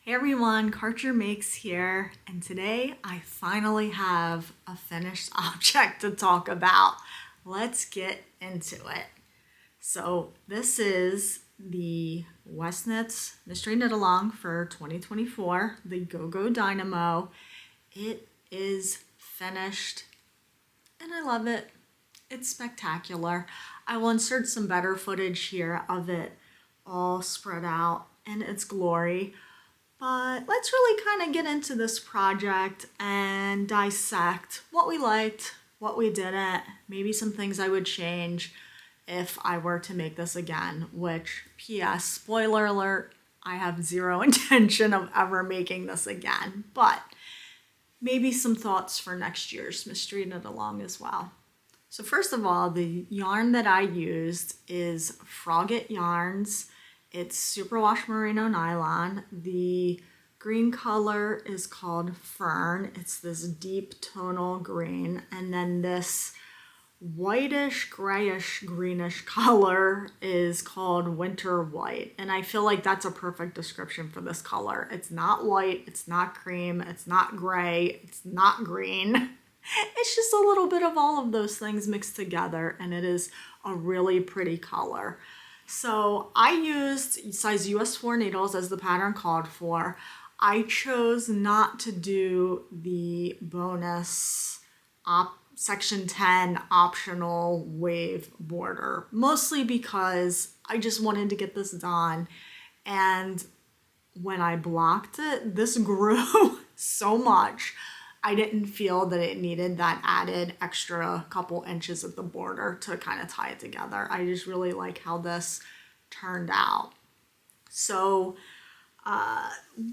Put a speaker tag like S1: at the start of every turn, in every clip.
S1: Hey everyone, Karchermakes here, and today I finally have a finished object to talk about. Let's get into it. So this is the WestKnits Mystery Knit-Along for 2024, the Go-Go Dynamo. It is finished and I love it. It's spectacular. I will insert some better footage here of it all spread out in its glory. But let's really kind of get into this project and dissect what we liked, what we didn't, maybe some things I would change if I were to make this again, which, P.S., spoiler alert, I have zero intention of ever making this again, but maybe some thoughts for next year's Mystery Knit-Along as well. So first of all, the yarn that I used is Frogget Yarns. It's superwash merino nylon. The green color is called Fern. It's this deep tonal green. And then this whitish, grayish, greenish color is called Winter White. And I feel like that's a perfect description for this color. It's not white, it's not cream, it's not gray, it's not green. It's just a little bit of all of those things mixed together, and it is a really pretty color. So I used size US 4 needles as the pattern called for. I chose not to do the bonus section 10 optional wave border, mostly because I just wanted to get this done. And when I blocked it, this grew so much. I didn't feel that it needed that added extra couple inches at the border to kind of tie it together. I just really like how this turned out. So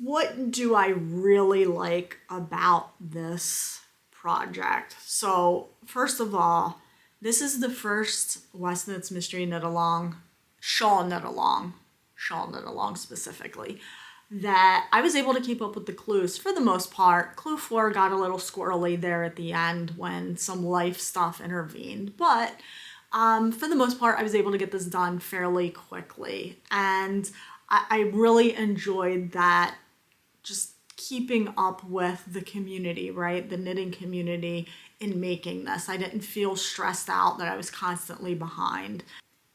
S1: what do I really like about this project? So first of all, this is the first WestKnits Mystery Knit-Along, Shawl Knit-Along specifically, that I was able to keep up with the clues for the most part. Clue 4 got a little squirrely there at the end when some life stuff intervened, but for the most part, I was able to get this done fairly quickly. And I really enjoyed that, just keeping up with the community, right? The knitting community in making this. I didn't feel stressed out that I was constantly behind.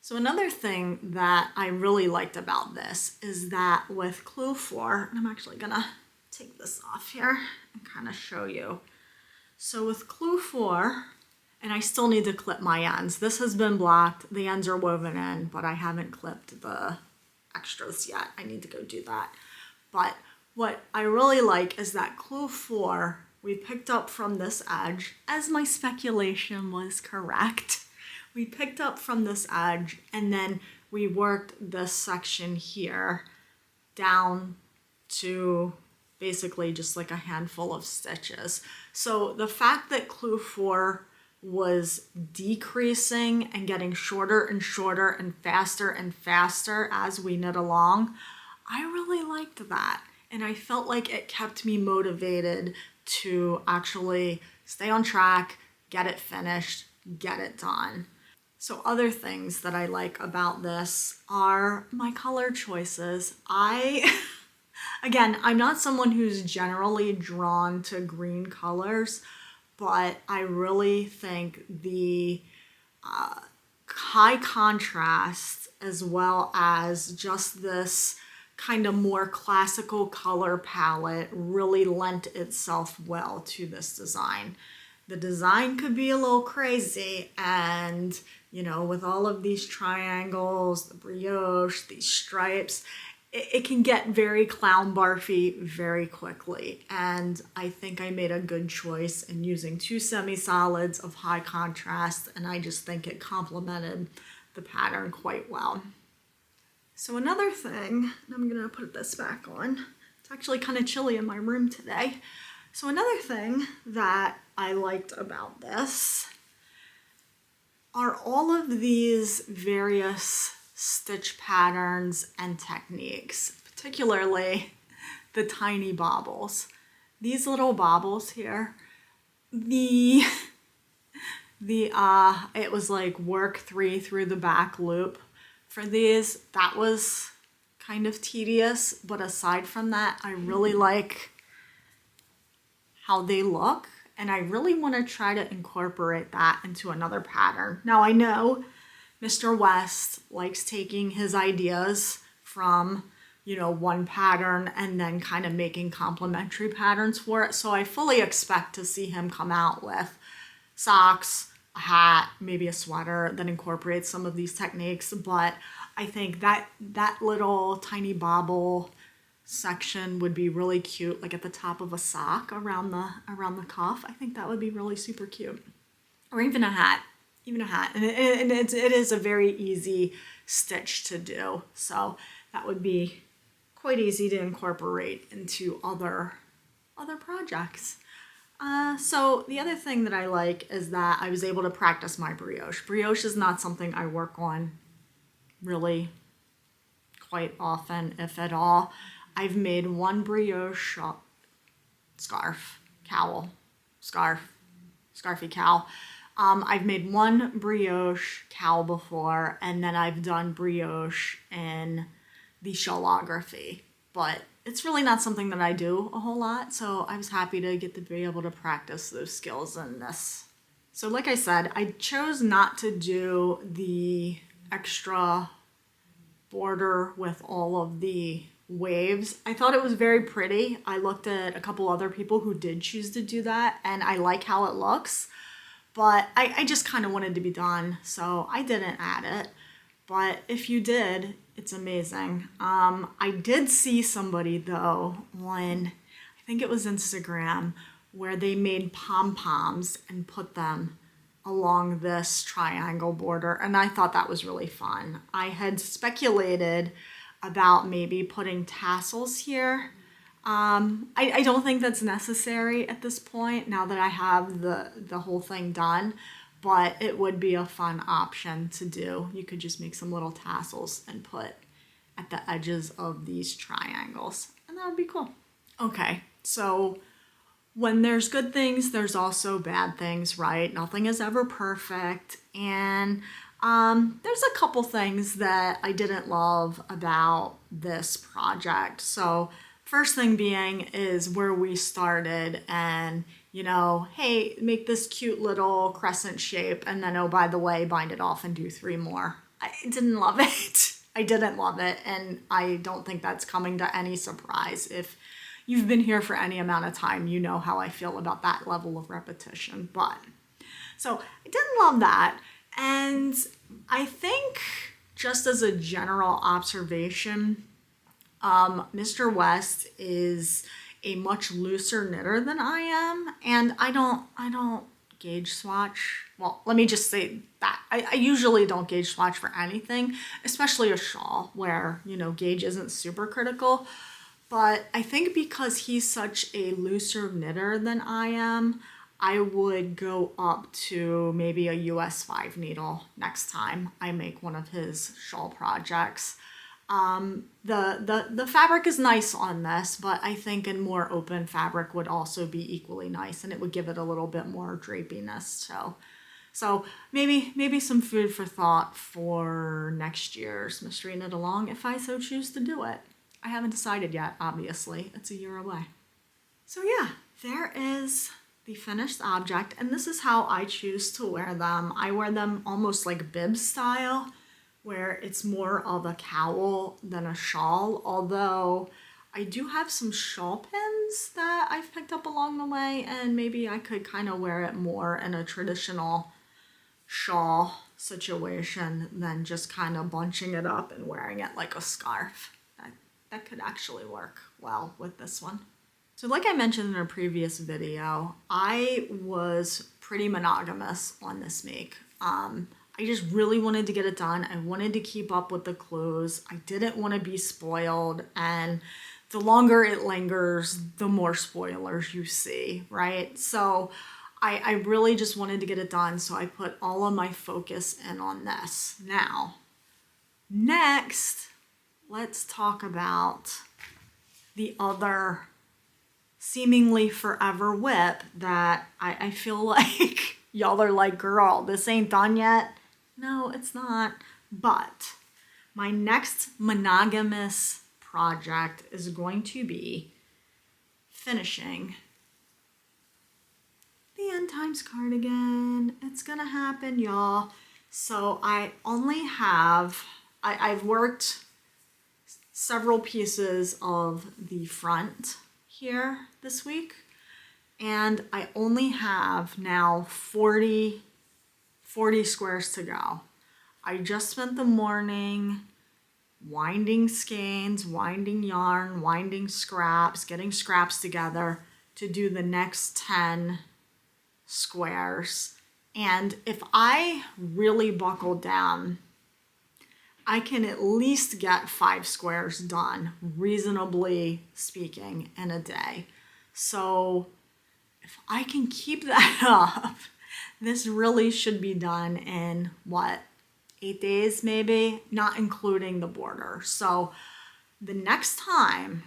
S1: So another thing that I really liked about this is that with Clue 4, and I'm actually gonna take this off here and kind of show you. So with Clue 4, and I still need to clip my ends. This has been blocked, the ends are woven in, but I haven't clipped the extras yet. I need to go do that. But what I really like is that Clue 4, we picked up from this edge, as my speculation was correct. We picked up from this edge and then we worked this section here down to basically just like a handful of stitches. So the fact that Clue 4 was decreasing and getting shorter and shorter and faster as we knit along, I really liked that. And I felt like it kept me motivated to actually stay on track, get it finished, get it done. So other things that I like about this are my color choices. Again, I'm not someone who's generally drawn to green colors, but I really think the high contrast as well as just this kind of more classical color palette really lent itself well to this design. The design could be a little crazy, and you know, with all of these triangles, the brioche, these stripes, it can get very clown barfy very quickly. And I think I made a good choice in using 2 semi-solids of high contrast, and I just think it complemented the pattern quite well. So another thing, and I'm gonna put this back on. It's actually kind of chilly in my room today. So another thing that I liked about this are all of these various stitch patterns and techniques, particularly the tiny bobbles. These little bobbles here, it was like work 3 through the back loop. For these, that was kind of tedious, but aside from that, I really like how they look, and I really want to try to incorporate that into another pattern. Now I know Mr. West likes taking his ideas from, you know, one pattern and then kind of making complementary patterns for it. So I fully expect to see him come out with socks, a hat, maybe a sweater that incorporates some of these techniques. But I think that little tiny bobble section would be really cute, like at the top of a sock around the cuff. I think that would be really super cute. Or even a hat. And it is a very easy stitch to do. So that would be quite easy to incorporate into other projects. So the other thing that I like is that I was able to practice my brioche. Brioche is not something I work on really quite often, if at all. I've made one brioche scarfy cowl. I've made one brioche cowl before, and then I've done brioche in the shawlography, but it's really not something that I do a whole lot, so I was happy to be able to practice those skills in this. So like I said, I chose not to do the extra border with all of the waves. I thought it was very pretty. I looked at a couple other people who did choose to do that, and I like how it looks, but I just kind of wanted to be done, so I didn't add it. But if you did, it's amazing. I did see somebody though on, I think it was Instagram, where they made pom-poms and put them along this triangle border, and I thought that was really fun. I had speculated about maybe putting tassels here. I don't think that's necessary at this point now that I have the whole thing done, but it would be a fun option to do. You could just make some little tassels and put at the edges of these triangles, and that would be cool. Okay, so when there's good things, there's also bad things, right? Nothing is ever perfect, and there's a couple things that I didn't love about this project. So first thing being is where we started, and you know, hey, make this cute little crescent shape, and then, oh, by the way, bind it off and do 3 more. I didn't love it. I didn't love it, and I don't think that's coming to any surprise. If you've been here for any amount of time, you know how I feel about that level of repetition. But so I didn't love that, and I think just as a general observation, Mr. West is a much looser knitter than I am, and I don't gauge swatch. Well, let me just say that I usually don't gauge swatch for anything, especially a shawl where, you know, gauge isn't super critical. But I think because he's such a looser knitter than I am, I would go up to maybe a US 5 needle next time I make one of his shawl projects. The fabric is nice on this, but I think a more open fabric would also be equally nice, and it would give it a little bit more drapiness. So maybe some food for thought for next year's Mystery Knit-Along if I so choose to do it. I haven't decided yet, obviously. It's a year away. So yeah, there is the finished object, and this is how I choose to wear them. I wear them almost like bib style, where it's more of a cowl than a shawl, although I do have some shawl pins that I've picked up along the way, and maybe I could kind of wear it more in a traditional shawl situation than just kind of bunching it up and wearing it like a scarf. That could actually work well with this one. So like I mentioned in a previous video, I was pretty monogamous on this make. I just really wanted to get it done. I wanted to keep up with the clothes. I didn't want to be spoiled, and the longer it lingers, the more spoilers you see, right? So I really just wanted to get it done, so I put all of my focus in on this. Now, next, let's talk about the other seemingly forever whip that I feel like y'all are like, girl, this ain't done yet. No, it's not. But my next monogamous project is going to be finishing the End Times cardigan. It's gonna happen, y'all. So I only have, I've worked several pieces of the front here this week, and I only have now 40 squares to go. I just spent the morning winding skeins, winding yarn, winding scraps, getting scraps together to do the next 10 squares. And if I really buckle down, I can at least get 5 squares done, reasonably speaking, in a day. So if I can keep that up, this really should be done in, what, 8 days maybe, not including the border. So the next time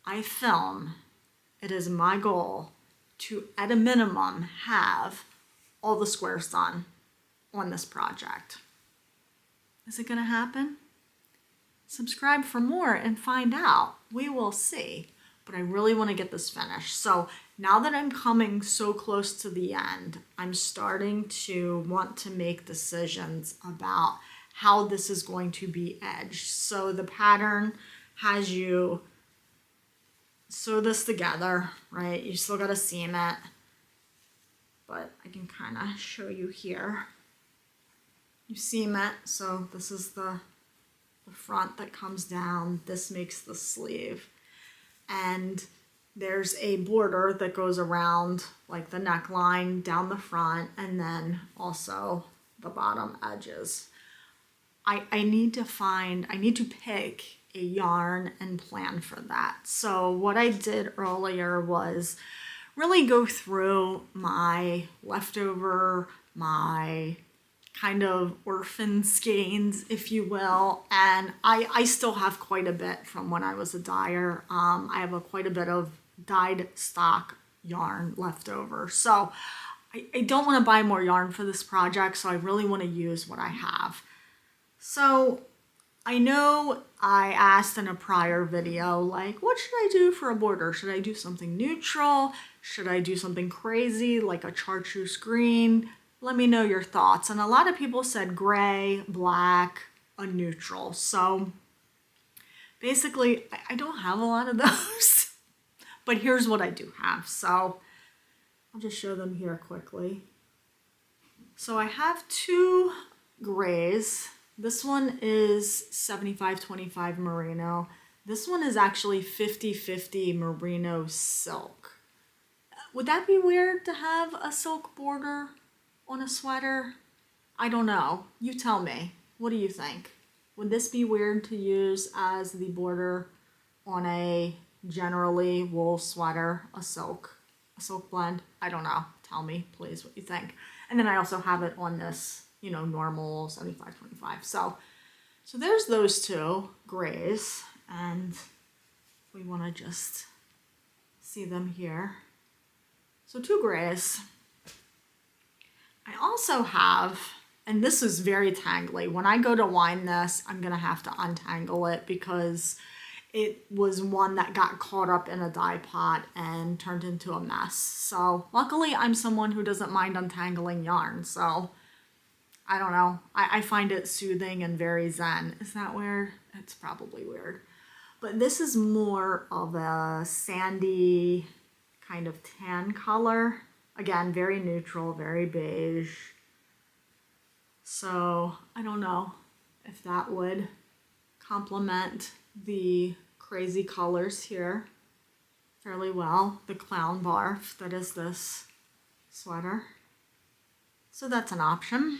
S1: I film, it is my goal to, at a minimum, have all the squares done on this project. Is it gonna happen? Subscribe for more and find out. We will see. But I really want to get this finished. So now that I'm coming so close to the end, I'm starting to want to make decisions about how this is going to be edged. So the pattern has you sew this together, right? You still got to seam it, but I can kind of show you here. You seam it, so this is the front that comes down. This makes the sleeve. And there's a border that goes around like the neckline down the front, and then also the bottom edges. I need to pick a yarn and plan for that. So what I did earlier was really go through my leftover, my kind of orphan skeins, if you will, and I still have quite a bit from when I was a dyer. I have quite a bit of dyed stock yarn left over, so I don't want to buy more yarn for this project, so I really want to use what I have. So I know I asked in a prior video, like, what should I do for a border? Should I do something neutral? Should I do something crazy like a chartreuse green? Let me know your thoughts. And a lot of people said gray, black, a neutral. So basically, I don't have a lot of those, but here's what I do have. So I'll just show them here quickly. So I have 2 grays. This one is 75-25 merino. This one is actually 50-50 merino silk. Would that be weird to have a silk border on a sweater? I don't know. You tell me. What do you think? Would this be weird to use as the border on a generally wool sweater, a silk blend? I don't know. Tell me, please, what you think. And then I also have it on this, normal 75-25. So there's those 2 grays, and we want to just see them here. So 2 grays. I also have, and this is very tangly. When I go to wind this, I'm going to have to untangle it because it was one that got caught up in a dye pot and turned into a mess. So luckily I'm someone who doesn't mind untangling yarn. So I don't know. I find it soothing and very zen. Is that weird? It's probably weird. But this is more of a sandy kind of tan color. Again, very neutral, very beige. So I don't know if that would complement the crazy colors here fairly well. The clown barf that is this sweater. So that's an option.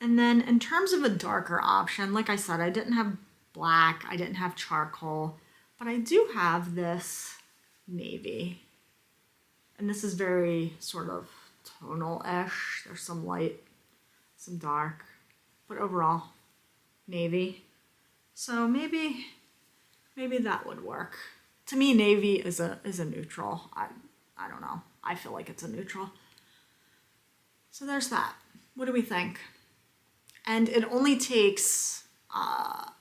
S1: And then in terms of a darker option, like I said, I didn't have black, I didn't have charcoal, but I do have this navy. And this is very sort of tonal-ish. There's some light, some dark, but overall, navy. So maybe that would work. To me, navy is a neutral. I don't know. I feel like it's a neutral. So there's that. What do we think? And it only takes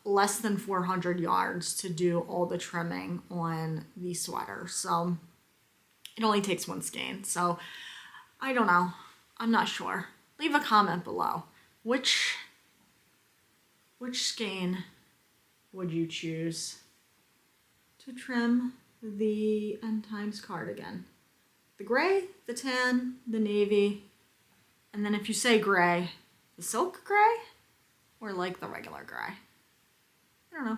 S1: less than 400 yards to do all the trimming on the sweater. So it only takes one skein. So I don't know. I'm not sure. Leave a comment below. Which skein would you choose to trim the End Times cardigan? The gray, the tan, the navy, and then if you say gray, the silk gray, or like the regular gray? I don't know.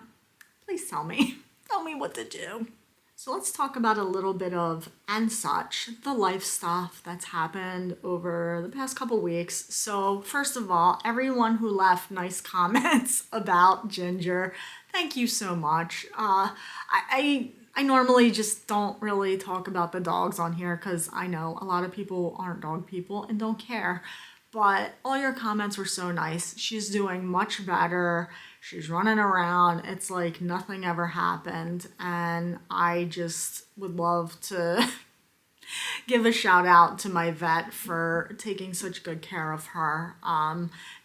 S1: Please tell me. Tell me what to do. So let's talk about a little bit of and such, the life stuff that's happened over the past couple weeks. So first of all, everyone who left nice comments about Ginger, thank you so much. I normally just don't really talk about the dogs on here because I know a lot of people aren't dog people and don't care. But all your comments were so nice. She's doing much better. She's running around. It's like nothing ever happened. And I just would love to give a shout out to my vet for taking such good care of her.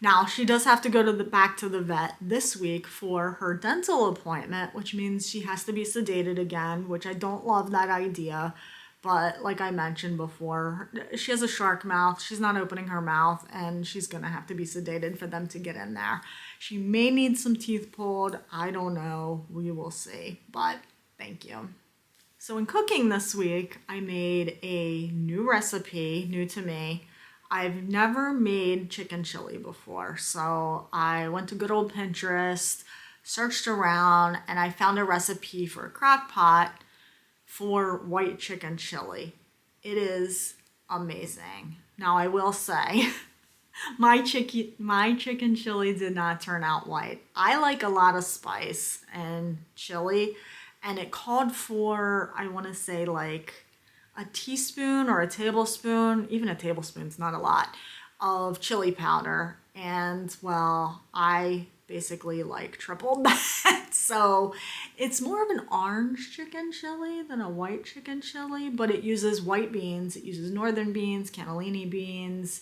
S1: Now she does have to go to back to the vet this week for her dental appointment, which means she has to be sedated again, which I don't love that idea. But like I mentioned before, she has a shark mouth. She's not opening her mouth, and she's going to have to be sedated for them to get in there. She may need some teeth pulled. I don't know. We will see. But thank you. So in cooking this week, I made a new recipe, new to me. I've never made chicken chili before. So I went to good old Pinterest, searched around, and I found a recipe for a crock pot for white chicken chili. It is amazing. Now I will say, my chicken chili did not turn out white. I like a lot of spice and chili, and it called for, I want to say like a teaspoon or a tablespoon, even a tablespoon's not a lot, of chili powder. And well, I basically like tripled that. So it's more of an orange chicken chili than a white chicken chili, but it uses white beans. It uses northern beans, cannellini beans,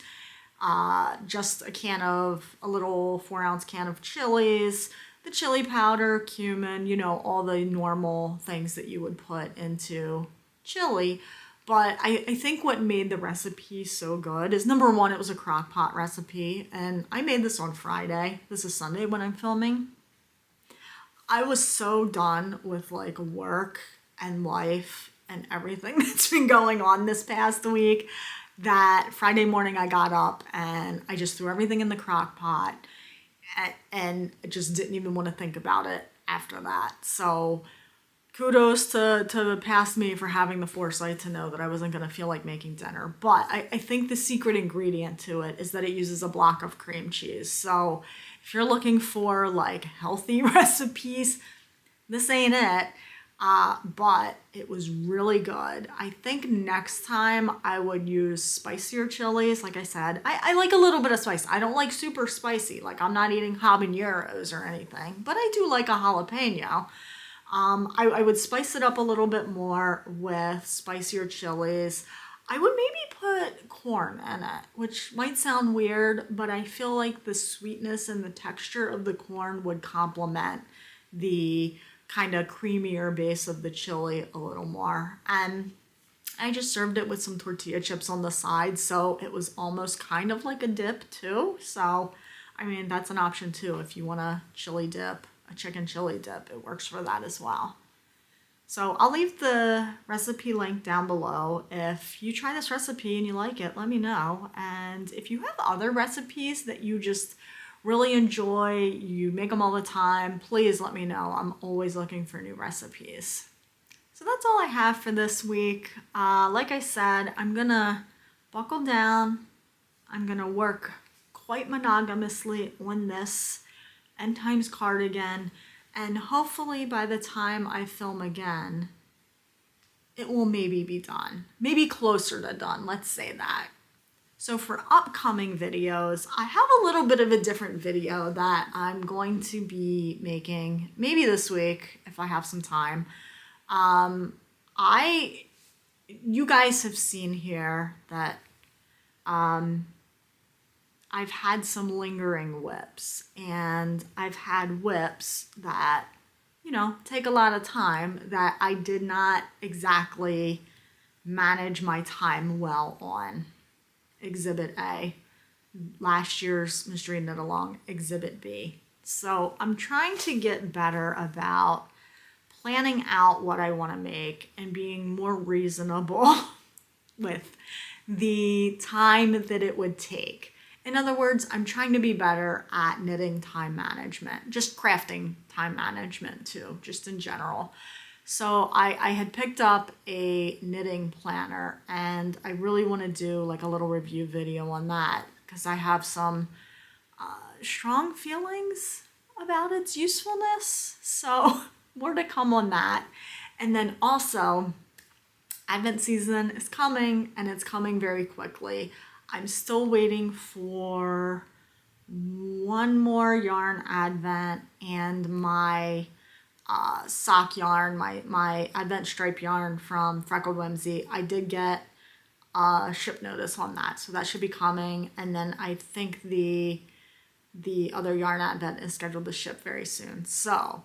S1: just a little 4-ounce can of chilies, the chili powder, cumin, you know, all the normal things that you would put into chili. But I think what made the recipe so good is, number one, it was a crock pot recipe, and I made this on Friday. This is Sunday when I'm filming. I was so done with like work and life and everything that's been going on this past week that Friday morning I got up and I just threw everything in the crock pot and just didn't even want to think about it after that. So kudos to past me for having the foresight to know that I wasn't going to feel like making dinner. But I think the secret ingredient to it is that it uses a block of cream cheese. So if you're looking for like healthy recipes, this ain't it. But it was really good. I think next time I would use spicier chilies. Like I said, I like a little bit of spice. I don't like super spicy. Like I'm not eating habaneros or anything, but I do like a jalapeno. I would spice it up a little bit more with spicier chilies. I would maybe put corn in it, which might sound weird, but I feel like the sweetness and the texture of the corn would complement the kind of creamier base of the chili a little more. And I just served it with some tortilla chips on the side, so it was almost kind of like a dip too. So, I mean, that's an option too if you want a chili dip. A chicken chili dip, it works for that as well. So I'll leave the recipe link down below. If you try this recipe and you like it, let me know. And if you have other recipes that you just really enjoy, you make them all the time, please let me know. I'm always looking for new recipes. So that's all I have for this week. Like I said, I'm gonna buckle down. I'm gonna work quite monogamously on this End Times cardigan, and hopefully by the time I film again, it will maybe be done. Maybe closer to done, let's say that. So for upcoming videos, I have a little bit of a different video that I'm going to be making, maybe this week if I have some time. You guys have seen here that I've had some lingering whips, and I've had whips that, you know, take a lot of time that I did not exactly manage my time well on. Exhibit A, last year's Mystery Knit-Along, Exhibit B. So I'm trying to get better about planning out what I want to make and being more reasonable with the time that it would take. In other words, I'm trying to be better at knitting time management, just crafting time management too, just in general. So I had picked up a knitting planner, and I really want to do like a little review video on that because I have some strong feelings about its usefulness. So more to come on that. And then also, Advent season is coming, and it's coming very quickly. I'm still waiting for one more yarn advent and my sock yarn, my advent stripe yarn from Freckled Whimsy. I did get a ship notice on that, so that should be coming. And then I think the other yarn advent is scheduled to ship very soon. So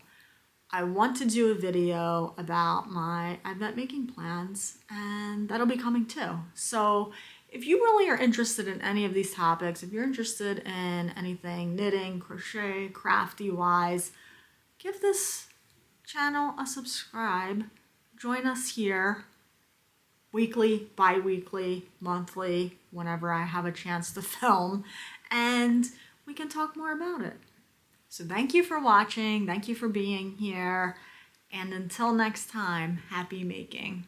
S1: I want to do a video about my advent making plans, and that'll be coming too. So if you really are interested in any of these topics, if you're interested in anything knitting, crochet, crafty wise, give this channel a subscribe. Join us here weekly, bi-weekly, monthly, whenever I have a chance to film, and we can talk more about it. So thank you for watching, thank you for being here, and until next time, happy making.